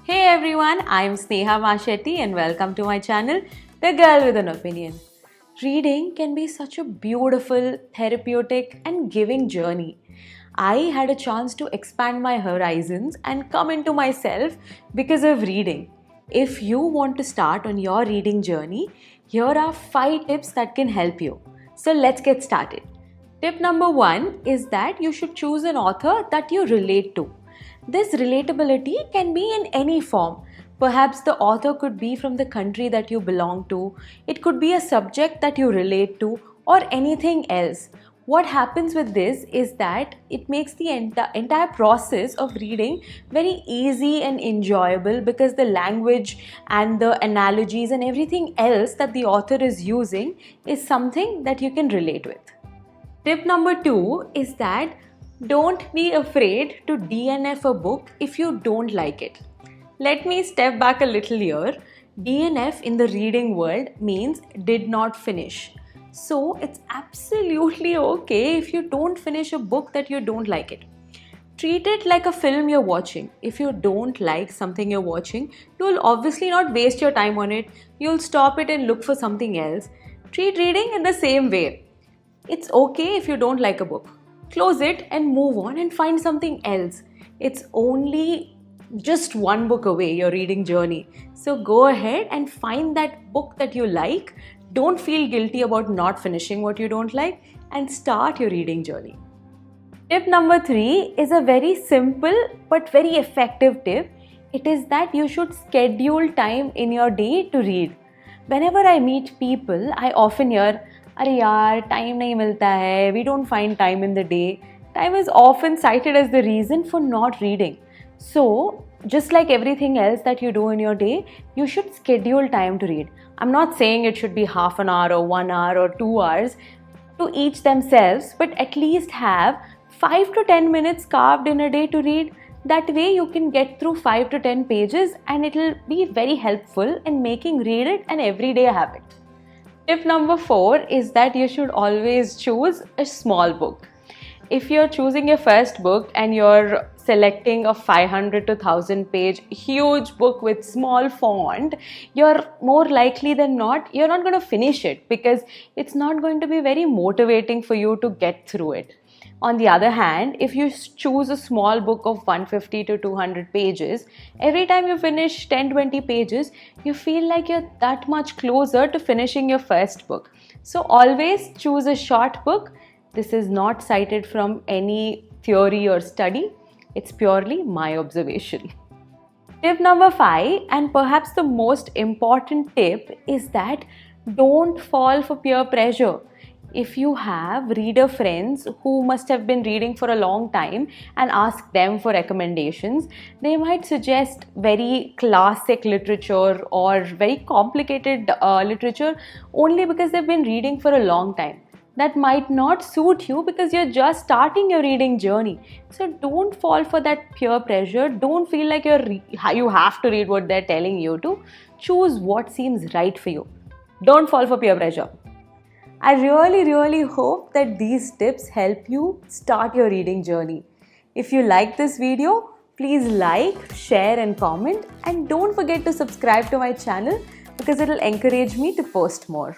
Hey everyone, I'm Sneha Mashetty and welcome to my channel, The Girl with an Opinion. Reading can be such a beautiful, therapeutic and giving journey. I had a chance to expand my horizons and come into myself because of reading. If you want to start on your reading journey, here are 5 tips that can help you. So let's get started. Tip number 1 is that you should choose an author that you relate to. This relatability can be in any form. Perhaps the author could be from the country that you belong to, it could be a subject that you relate to, or anything else. What happens with this is that it makes the entire process of reading very easy and enjoyable because the language and the analogies and everything else that the author is using is something that you can relate with. Tip number 2 is that don't be afraid to DNF a book if you don't like it. Let me step back a little here. DNF in the reading world means did not finish. So it's absolutely okay if you don't finish a book that you don't like it. Treat it like a film you're watching. If you don't like something you're watching, you'll obviously not waste your time on it. You'll stop it and look for something else. Treat reading in the same way. It's okay if you don't like a book. Close it and move on and find something else. It's only just one book away, your reading journey. So go ahead and find that book that you like. Don't feel guilty about not finishing what you don't like and start your reading journey. Tip number 3 is a very simple but very effective tip. It is that you should schedule time in your day to read. Whenever I meet people, I often hear, अरे यार time नहीं मिलता है, we don't find time in the day. Time is often cited as the reason for not reading. So, just like everything else that you do in your day, you should schedule time to read. I'm not saying it should be half an hour or 1 hour or 2 hours to each themselves, but at least have 5 to 10 minutes carved in a day to read. That way you can get through 5 to 10 pages and it'll be very helpful in making read it an everyday habit. Tip number 4 is that you should always choose a small book. If you're choosing your first book and you're selecting a 500 to 1000 page huge book with small font, you're more likely than not, you're not going to finish it because it's not going to be very motivating for you to get through it. On the other hand, if you choose a small book of 150 to 200 pages, every time you finish 10-20 pages, you feel like you're that much closer to finishing your first book. So always choose a short book. This is not cited from any theory or study. It's purely my observation. Tip number 5, and perhaps the most important tip, is that don't fall for peer pressure. If you have reader friends who must have been reading for a long time and ask them for recommendations, they might suggest very classic literature or very complicated literature only because they've been reading for a long time. That might not suit you because you're just starting your reading journey. So don't fall for that peer pressure. Don't feel like you have to read what they're telling you to. Choose what seems right for you. Don't fall for peer pressure. I really hope that these tips help you start your reading journey. If you like this video, please like, share and comment, and don't forget to subscribe to my channel because it will encourage me to post more.